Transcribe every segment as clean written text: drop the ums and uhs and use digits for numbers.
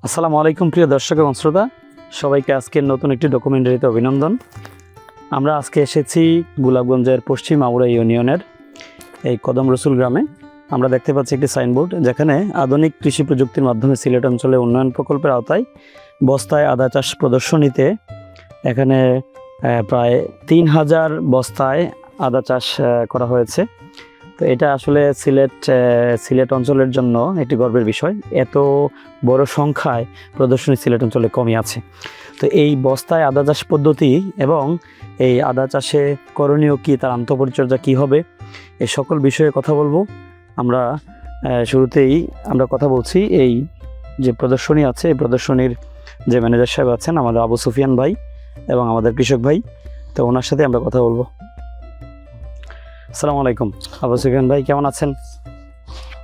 আসসালামু আলাইকুম প্রিয় দর্শক এবং শ্রোতা, সবাইকে আজকের নতুন একটি ডকুমেন্টারিতে অভিনন্দন। আমরা আজকে এসেছি গোলাপগঞ্জের পশ্চিম আউড়া ইউনিয়নের এই কদম রসুল গ্রামে। আমরা দেখতে পাচ্ছি একটি সাইনবোর্ড, যেখানে আধুনিক কৃষি প্রযুক্তির মাধ্যমে সিলেট অঞ্চলে উন্নয়ন প্রকল্পের আওতায় বস্তায় আদা চাষ প্রদর্শনীতে এখানে প্রায় 3000 বস্তায় আদা চাষ করা হয়েছে। তো এটা আসলে সিলেট অঞ্চলের জন্য একটি গর্বের বিষয়। এত বড় সংখ্যায় প্রদর্শনী সিলেট অঞ্চলে কমই আছে। তো এই বস্তায় আদা চাষ পদ্ধতি এবং এই আদা চাষে করণীয় কী, তার আন্তঃপরিচর্যা কী হবে, এই সকল বিষয়ে কথা বলবো। আমরা শুরুতেই আমরা কথা বলছি এই যে প্রদর্শনী আছে, এই প্রদর্শনীর যে ম্যানেজার সাহেব আছেন আমাদের আবু সুফিয়ান ভাই এবং আমাদের কৃষক ভাই, তো ওনার সাথে আমরা কথা বলবো। আসসালামু আলাইকুম আবু সুফিয়ান ভাই, কেমন আছেন?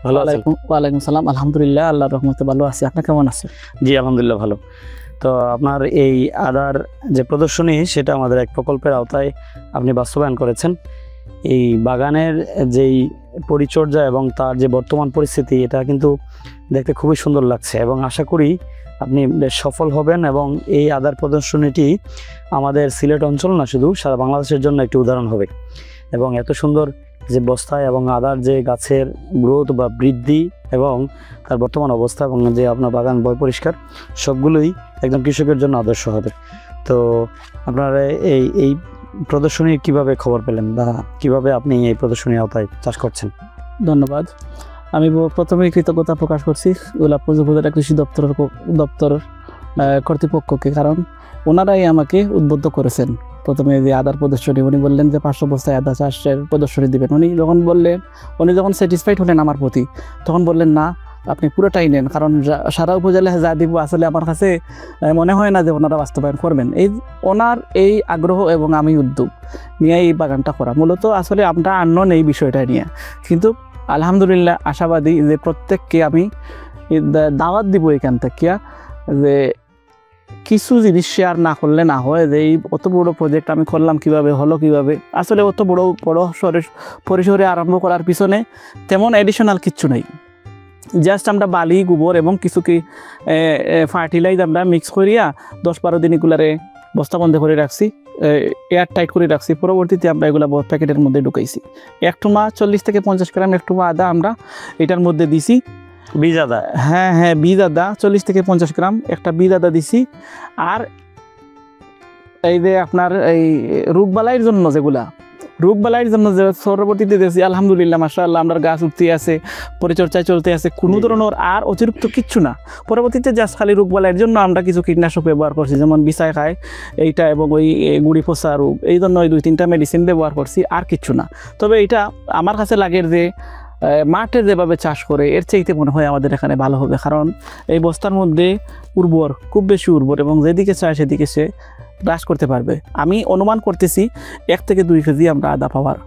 ভালো আছেন? ওয়ালাইকুম সালাম, আলহামদুলিল্লাহ, আল্লাহর রহমতে ভালো আছি। আপনি কেমন আছেন? জি আলহামদুলিল্লাহ ভালো। তো আপনার এই আদার যে প্রদর্শনী, সেটা আমাদের এক প্রকল্পের আওতায় আপনি বাস্তবায়ন করেছেন। এই বাগানের যেই পরিচর্যা এবং তার যে বর্তমান পরিস্থিতি, এটা কিন্তু দেখতে খুবই সুন্দর লাগছে এবং আশা করি আপনি বেশ সফল হবেন। এবং এই আদার প্রদর্শনীটি আমাদের সিলেট অঞ্চল না, শুধু সারা বাংলাদেশের জন্য একটি উদাহরণ হবে। এবং এত সুন্দর যে বস্তায় এবং আদার যে গাছের গ্রোথ বা বৃদ্ধি এবং তার বর্তমান অবস্থা এবং যে আপনার বাগান বয় পরিষ্কার, সবগুলোই একদম কৃষকের জন্য আদর্শ হবে। তো আপনারা এই প্রদর্শনী কিভাবে খবর পেলেন বা কিভাবে আপনি এই প্রদর্শনীর আওতায় চাষ করছেন? ধন্যবাদ। আমি প্রথমেই কৃতজ্ঞতা প্রকাশ করছি গোলাপগঞ্জ উপজেলা কৃষি দপ্তর কর্তৃপক্ষকে, কারণ ওনারাই আমাকে উদ্বুদ্ধ করেছেন। প্রথমে যে আদার প্রদর্শনী, উনি বললেন যে 500 বস্তায় আদা চাষের প্রদর্শনী দিবেন। উনি যখন স্যাটিসফাইড হলেন আমার প্রতি, তখন বললেন না, আপনি পুরোটাই নেন, কারণ সারা উপজেলায় যা দিব আসলে আমার কাছে মনে হয় না যে ওনারা বাস্তবায়ন করবেন। ওনার এই আগ্রহ এবং আমি উদ্যোগ নিয়ে এই বাগানটা করা, মূলত আসলে আমরা আননোন এই বিষয়টা নিয়ে, কিন্তু আলহামদুলিল্লাহ আশাবাদী যে প্রত্যেককে আমি দাওয়াত দিব এখান থেকে, যে কিছু জিনিস শেয়ার না করলে না হয়। যে এই অত বড় প্রজেক্ট আমি করলাম, কিভাবে হলো, কিভাবে আসলে অত বড় পরিসরে আরম্ভ করার পিছনে তেমন এডিশনাল কিচ্ছু নেই। জাস্ট আমরা বালি, গোবর এবং কিছু ফার্টিলাইজ আমরা মিক্স করিয়া 10-12 দিন এগুলারে বস্তাবন্ধ করে রাখছি, এয়ার টাইট করে রাখছি। পরবর্তীতে আমরা এগুলো প্যাকেটের মধ্যে ঢুকাইছি। একটু 40 থেকে 50 গ্রাম একটু আদা আমরা এটার মধ্যে দিছি। বীজ আদা? হ্যাঁ, বীজ আদা 40 থেকে 50 গ্রাম একটা বীজ আদা দিছি। আর এই যে আপনার এই রোগবালাইয়ের জন্য যে পরবর্তীতে দিয়েছি, আলহামদুলিল্লাহ মাশাআল্লাহ আমরা গাছ উঠতে আছে, পরিচর্যায় চলতে আছে, কোনো ধরনের আর অতিরিক্ত কিচ্ছু না। পরবর্তীতে জাস্ট খালি রোগবালাইয়ের জন্য আমরা কিছু কীটনাশক ব্যবহার করছি, যেমন বিছাই খায় এইটা এবং ওই গুড়ি ফোসা রোগ, এই জন্য ওই 2-3টা মেডিসিন ব্যবহার করছি, আর কিচ্ছু না। তবে এটা আমার কাছে লাগে যে মাঠে যেভাবে চাষ করে এর চাইতে মনে হয় আমাদের এখানে ভালো হবে, কারণ এই বস্তার মধ্যে খুব বেশি উর্বর এবং যেদিকে চায় সেদিকে সে চাষ করতে পারবে। আমি অনুমান করতেছি 1 থেকে 2 কেজি আমরা আদা পাওয়ার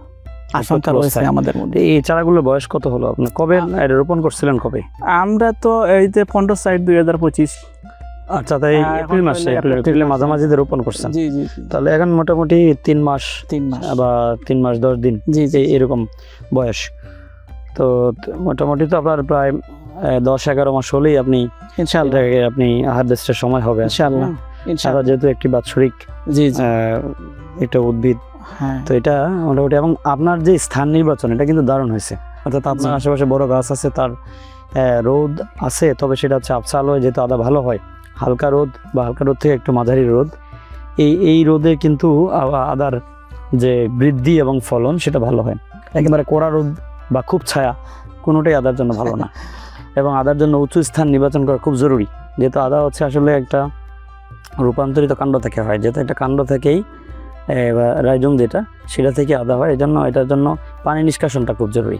আশঙ্কা রয়েছে আমাদের মধ্যে। এই চারাগুলোর বয়স কত হলো? আপনার কবে রোপণ করছিলেন? কবে? আমরা তো এই যে 15/7/2025। আচ্ছা, তাই এপ্রিলের মাঝামাঝি রোপণ করছেন? জি। তাহলে এখন মোটামুটি 3 মাস বা 3 মাস 10 দিন এরকম বয়স। তো মোটামুটি তো আপনার প্রায় 10-11 মাস হলেই আপনি ইনশাআল্লাহ আপনি হারভেস্টের সময় হবে ইনশাআল্লাহ। যেহেতু একটি বাৎসরিক একটা উদ্ভিদ, তো এটা মোটামুটি। এবং আপনার যে স্থান নির্বাচন, এটা কিন্তু দারুণ হয়েছে। অর্থাৎ আপনার আশেপাশে বড় গাছ আছে, তার রোদ আছে, তবে সেটা হচ্ছে আবছা আলোয়, যেহেতু আদা ভালো হয় হালকা রোদ বা হালকা রোদ থেকে একটু মাঝারি রোদ, এই রোদে কিন্তু আদার যে বৃদ্ধি এবং ফলন সেটা ভালো হয়। একেবারে কড়া রোদ বা খুব ছায়া কোনোটাই আদার জন্য ভালো না। এবং আদার জন্য উঁচু স্থান নির্বাচন করা খুব জরুরি, যেহেতু আদা হচ্ছে আসলে একটা রূপান্তরিত কাণ্ড থেকে হয়, যেহেতু একটা কাণ্ড থেকেই রাইজম যেটা, সেটা থেকে আদা হয়। এই জন্য এটার জন্য পানি নিষ্কাশনটা খুব জরুরি।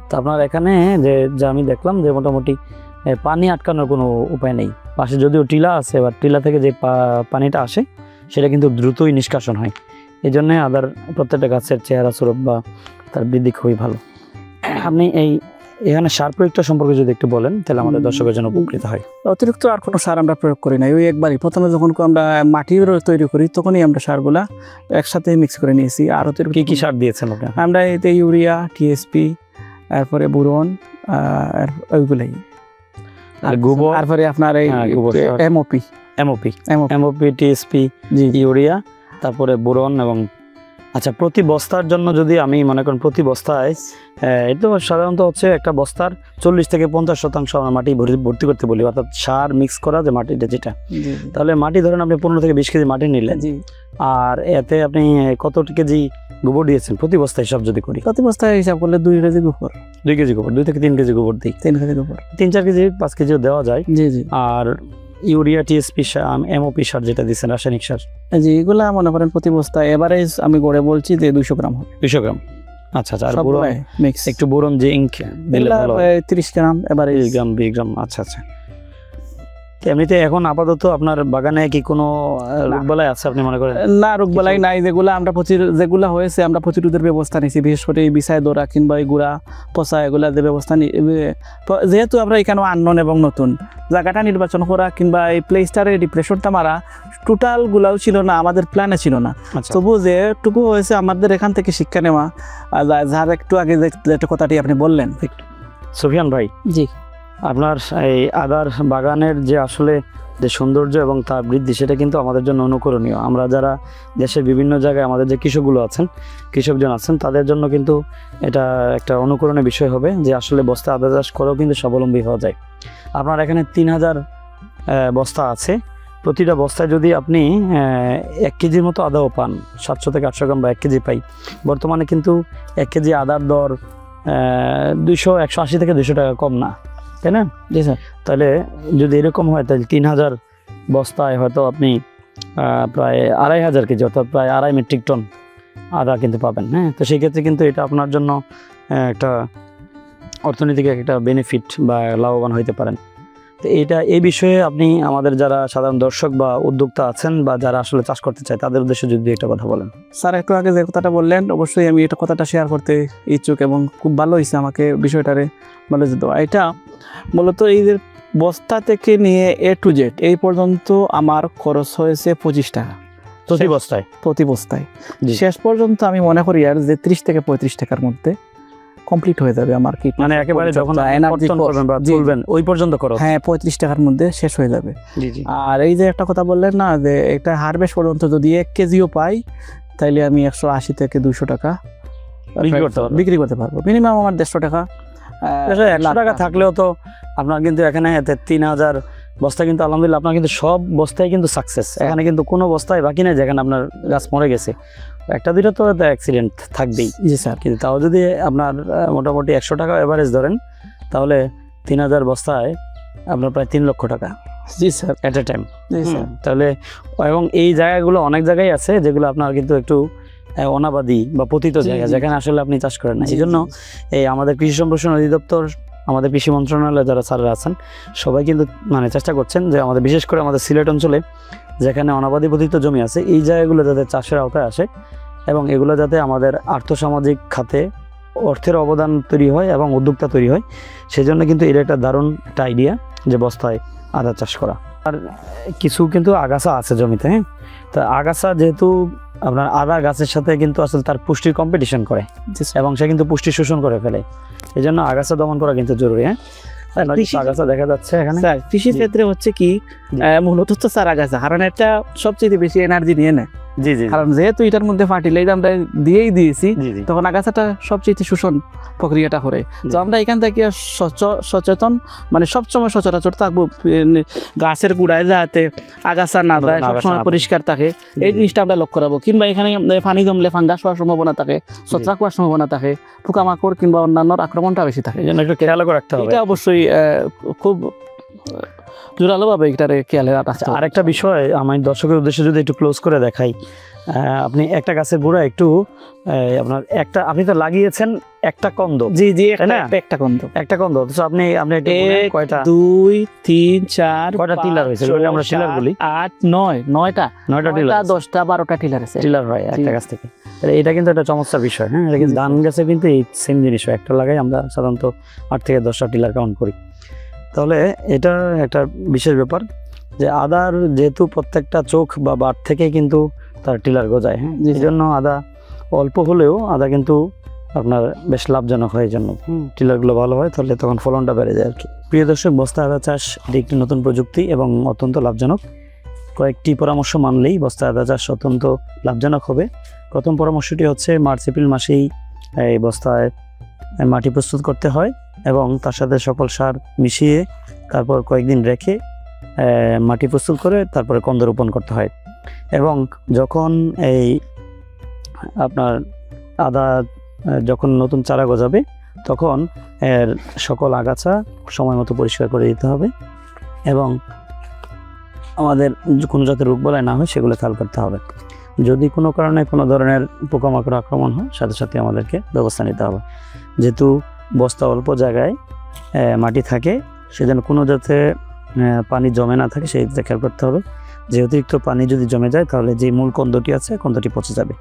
তো আপনার এখানে যে আমি দেখলাম যে মোটামুটি পানি আটকানোর কোনো উপায় নেই। পাশে যদিও টিলা আছে, এবার টিলা থেকে যে পানিটা আসে সেটা কিন্তু দ্রুতই নিষ্কাশন হয়। এই জন্যে আদার প্রত্যেকটা গাছের চেহারা স্বরূপ বা তার বৃদ্ধি খুবই ভালো। আপনি এখানে সার প্রয়োগটা সম্পর্কে যদি একটু বলেন, তাহলে আমাদের দর্শকের জন্য উপকৃত হয়। অতিরিক্ত আর কোনো সার আমরা প্রয়োগ করি না। ওই একবারই প্রথমে যখন আমরা মাটি তৈরি করি, তখনই আমরা সারগুলা একসাথে মিক্স করে নিয়েছি। আর অতিরিক্ত কি সার দিয়েছেন আমরা? এতে ইউরিয়া, টিএসপি, তারপরে বোরন, ওইগুলাই। আর গোবর, তারপরে আপনার এই এমওপি টিএসপি, ইউরিয়া, তারপরে বোরন এবং আচ্ছা প্রতি বস্তার জন্য যদি আমি মনে করেন প্রতি বস্তায় এটা সাধারণত হচ্ছে একটা বস্তার 40 থেকে 50% আমরা মাটি ভর্তি করতে বলি, অর্থাৎ সার মিক্স করা যে মাটিটা যেটা। তাহলে মাটি ধরেন আপনি 15 থেকে 20 কেজি মাটি নিলেন, আর এতে আপনি কত কেজি গোবর দিয়েছেন প্রতি বস্তা হিসাব যদি করি? প্রতি বস্তায় হিসাব করলে 2 কেজি গোবর, 2 কেজি গোবর, 2 থেকে 3 কেজি গোবর দিই। 3 কেজি গোবর, 3-4 কেজি 5 কেজিও দেওয়া যায়। জি। আর ইউরিয়া, টিএসপি, এমওপি সার যেটা দিচ্ছেন, রাসায়নিক সার, জি, এগুলা মনে করেন প্রতি বস্তায় এভারেজ আমি গড়ে বলছি যে 200 গ্রাম হবে। 200 গ্রাম, আচ্ছা। আর বোরন মিক্স, একটু বোরন জিঙ্ক দিলে ভালো হয়, 30 গ্রাম এভারেজ, 20 গ্রাম। আচ্ছা। এমনিতে এখন আপাতত আপনার বাগানে কি কোনো রোগবালাই আছে আপনি মনে করেন? না, রোগবালাই নাই। যেগুলা হয়েছে আমরা প্রতিরোধের ব্যবস্থা নিয়েছি, বিশেষ করে এই বিছায় দৌড়া কিংবা এই গুড়া পচা এগুলা যে ব্যবস্থা যেহেতু আমরা এখানে আননোন এবং নতুন জায়গাটা নির্বাচন করা কিংবা এই প্লেসটারে ডিপ্রেশনটা মারা টোটাল গুলাও ছিল না, আমাদের প্ল্যানে ছিল না। তবু যেটুকু হয়েছে আমাদের এখান থেকে শিক্ষা নেওয়া, যার একটু আগে যে কথাটি আপনি বললেন। সুফিয়ান ভাই, জি, আপনার এই আদার বাগানের যে আসলে যে সৌন্দর্য এবং তার বৃদ্ধি, সেটা কিন্তু আমাদের জন্য অনুকরণীয়। আমরা যারা দেশের বিভিন্ন জায়গায় আমাদের যে কৃষকজন আছেন তাদের জন্য কিন্তু এটা একটা অনুকরণের বিষয় হবে যে আসলে বস্তা আদা চাষ করেও কিন্তু স্বাবলম্বী হওয়া যায়। আপনার এখানে 3000 বস্তা আছে, প্রতিটা বস্তায় যদি আপনি 1 কেজির মতো আদাও পান, 700 থেকে 800 গ্রাম বা 1 কেজি পাই, বর্তমানে কিন্তু 1 কেজি আদার দর 180 থেকে 200 টাকা কম না, তাই না? জি স্যার। তাহলে যদি এরকম হয় তাহলে 3000 বস্তায় হয়তো আপনি প্রায় 2500 কেজি, অর্থাৎ প্রায় 2.5 মেট্রিক টন আদা কিন্তু পাবেন। হ্যাঁ, তো সেই ক্ষেত্রে কিন্তু এটা আপনার জন্য একটা অর্থনৈতিক একটা বেনিফিট বা লাভবান হইতে পারেন। তো এই বিষয়ে আপনি আমাদের যারা সাধারণ দর্শক বা উদ্যোক্তা আছেন বা যারা আসলে চাষ করতে চায় তাদের উদ্দেশ্যে যদি একটা কথা বলেন। স্যার, একটু আগে যে কথাটা বললেন, অবশ্যই আমি এটা কথাটা শেয়ার করতে ইচ্ছুক এবং খুব ভালো হয়েছে আমাকে বিষয়টারে বলে যেত। এটা মূলত এই যে বস্তা থেকে নিয়ে A to Z এই পর্যন্ত আমার খরচ হয়েছে 25 টাকা প্রতি বস্তায়। শেষ পর্যন্ত আমি মনে করি আর যে 30 থেকে 35 টাকার মধ্যে কমপ্লিট হয়ে যাবে আমার কি, মানে একেবারে যখন এনার্জি করবেন বা চলবেন ওই পর্যন্ত খরচ। হ্যাঁ, 35 টাকার মধ্যে শেষ হয়ে যাবে। আর এই যে একটা কথা বললেন না যে একটা হারভেস্ট পর্যন্ত যদি 1 কেজিও পাই তাইলে আমি 180 থেকে 200 টাকা বিক্রি করতে পারবো। মিনিমাম আমার 150 টাকা 100 টাকা থাকলেও তো আপনার কিন্তু এখানে 3000 বস্তা কিন্তু আলহামদুলিল্লাহ আপনার কিন্তু সব বস্তায় কিন্তু সাকসেস। এখানে কিন্তু কোনো বস্তায় বাকি নেই যেখানে আপনার গাছ মরে গেছে। 1-2টা তো অ্যাক্সিডেন্ট থাকবেই। জি স্যার। কিন্তু তাও যদি আপনার মোটামুটি 100 টাকা এভারেজ ধরেন তাহলে 3000 বস্তায় আপনার প্রায় 3 লক্ষ টাকা। জি স্যার, এট এ টাইম। জি স্যার। তাহলে এবং এই জায়গাগুলো অনেক জায়গায় আছে যেগুলো আপনার কিন্তু একটু অনাবাদী বা পতিত জায়গা, যেখানে আসলে আপনি চাষ করেন না। এই জন্য এই আমাদের কৃষি সম্প্রসারণ অধিদপ্তর, আমাদের কৃষি মন্ত্রণালয়ে যারা স্যাররা আছেন সবাই কিন্তু মানে চেষ্টা করছেন যে আমাদের বিশেষ করে আমাদের সিলেট অঞ্চলে যেখানে অনাবাদী পতিত জমি আছে এই জায়গাগুলো যাতে চাষের আওতায় আসে এবং এগুলো যাতে আমাদের আর্থসামাজিক খাতে অর্থের অবদান তৈরি হয় এবং উদ্যোক্তা তৈরি হয়, সেই জন্য কিন্তু এটা একটা দারুণ একটা আইডিয়া যে বস্তায় আদা চাষ করা। আর কিছু কিন্তু আগাছা আছে জমিতে। হ্যাঁ, তা আগাছা যেহেতু আপনার আদা গাছের সাথে কিন্তু আসলে তার পুষ্টির কম্পিটিশন করে এবং সে কিন্তু পুষ্টি শোষণ করে ফেলে, এই জন্য আগাছা দমন করা কিন্তু জরুরি। হ্যাঁ, আগাছা দেখা যাচ্ছে এখানে। স্যার, কৃষির ক্ষেত্রে হচ্ছে কি মূলত তো স্যার আগাছা, কারণ এটা সবচেয়ে বেশি এনার্জি নিয়ে নেয়। জি জি, কারণ যেহেতু এটার মধ্যে ফার্টিলাইজার আমরা দিয়েছি তখন আগাছাটা সবচেয়ে শোষণ প্রক্রিয়াটা করে। তো আমরা এখান থেকে সচেতন মানে সবসময় সচরাচর থাকবো গাছের গোড়ায় যাতে আগাছা না যায়, সবসময় পরিষ্কার থাকে এই জিনিসটা আমরা লক্ষ্য রাখবো। কিংবা এখানে পানি জমলে ফাঙ্গাস হওয়ার সম্ভাবনা থাকে, ছত্রাক হওয়ার সম্ভাবনা থাকে, পোকামাকড় কিংবা অন্যান্য আক্রমণটা বেশি থাকে। খেয়াল রাখতে হবে। এটা অবশ্যই খুব জোরালোভাবে এটারে খেয়ালে রাখতে হবে। আরেকটা বিষয় আমি দর্শকের উদ্দেশ্যে যদি একটু ক্লোজ করে দেখাই, আপনি একটা গাছের গোড়া একটু আপনার একটা আপনি তো লাগিয়েছেন একটা কন্দ। জি জি, একটা কন্দ অথচ আপনি কয়টা 2 3 4 কয়টা টিলার হয়েছে আমরা টিলার বলি 8 9টা টিলার, 10টা 12টা টিলার হয় একটা গাছ থেকে। এটা কিন্তু একটা চমৎকার বিষয়। হ্যাঁ, এটা কিন্তু ধান গাছে কিন্তু এই সেম জিনিস হয়, একটা লাগাই আমরা সাধারণত 8 থেকে 10টা টিলার কাউন্ট করি। তাহলে এটা একটা বিশেষ ব্যাপার যে আদার যেহেতু প্রত্যেকটা চোখ বা বাট থেকে কিন্তু তার টিলার গজায়। হ্যাঁ, এই জন্য আদা অল্প হলেও আদা কিন্তু আপনার বেশ লাভজনক হয়। এই জন্য টিলারগুলো ভালো হয়, তাহলে তখন ফলনটা বেড়ে যায় আর কি। প্রিয় দর্শক, বস্তা আদা চাষ এটি একটি নতুন প্রযুক্তি এবং অত্যন্ত লাভজনক। কয়েকটি পরামর্শ মানলেই বস্তা আদা চাষ অত্যন্ত লাভজনক হবে। প্রথম পরামর্শটি হচ্ছে মার্চ এপ্রিল মাসেই এই বস্তায় মাটি প্রস্তুত করতে হয় এবং তার সাথে সকল সার মিশিয়ে তারপর কয়েকদিন রেখে মাটি প্রস্তুত করে তারপরে কন্দ রোপণ করতে হয়। এবং যখন এই আপনার আদা যখন নতুন চারা গজাবে তখন এর সকল আগাছা সময় মতো পরিষ্কার করে দিতে হবে এবং আমাদের কোনো যাতে রোগবালাই না হয় সেগুলো খেয়াল করতে হবে। যদি কোনো কারণে কোনো ধরনের পোকামাকড় আক্রমণ হয় সাথে সাথে আমাদেরকে ব্যবস্থা নিতে হবে। যেহেতু বস্তা অল্প জায়গায় মাটি থাকে, সেজন্য কোনো যাতে পানি জমে না থাকে সেই দিকে খেয়াল করতে হবে। যে অতিরিক্ত পানি যদি জমে যায় তাহলে যে মূল কন্দটি আছে কন্দটি পচে যাবে।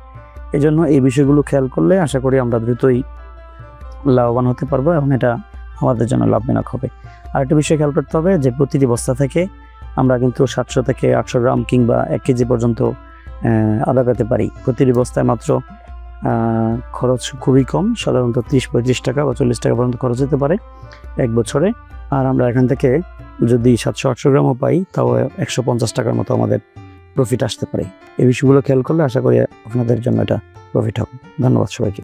এই জন্য এই বিষয়গুলো খেয়াল করলে আশা করি আমরা দ্রুতই লাভবান হতে পারবো এবং এটা আমাদের জন্য লাভজনক হবে। আরেকটা বিষয় খেয়াল করতে হবে যে প্রতিটি বস্তা থেকে আমরা কিন্তু 700 থেকে 800 গ্রাম কিংবা 1 কেজি পর্যন্ত আদা পেতে পারি। প্রতিটি বস্তায় মাত্র খরচ খুবই কম, সাধারণত 30-35 টাকা বা 40 টাকা পর্যন্ত খরচ হতে পারে 1 বছরে। আর আমরা এখান থেকে যদি 700-800 গ্রামও পাই তাও 150 টাকার মতো আমাদের প্রফিট আসতে পারে। এই বিষয়গুলো খেয়াল করলে আশা করি আপনাদের জন্য এটা প্রফিট হবে। ধন্যবাদ সবাইকে।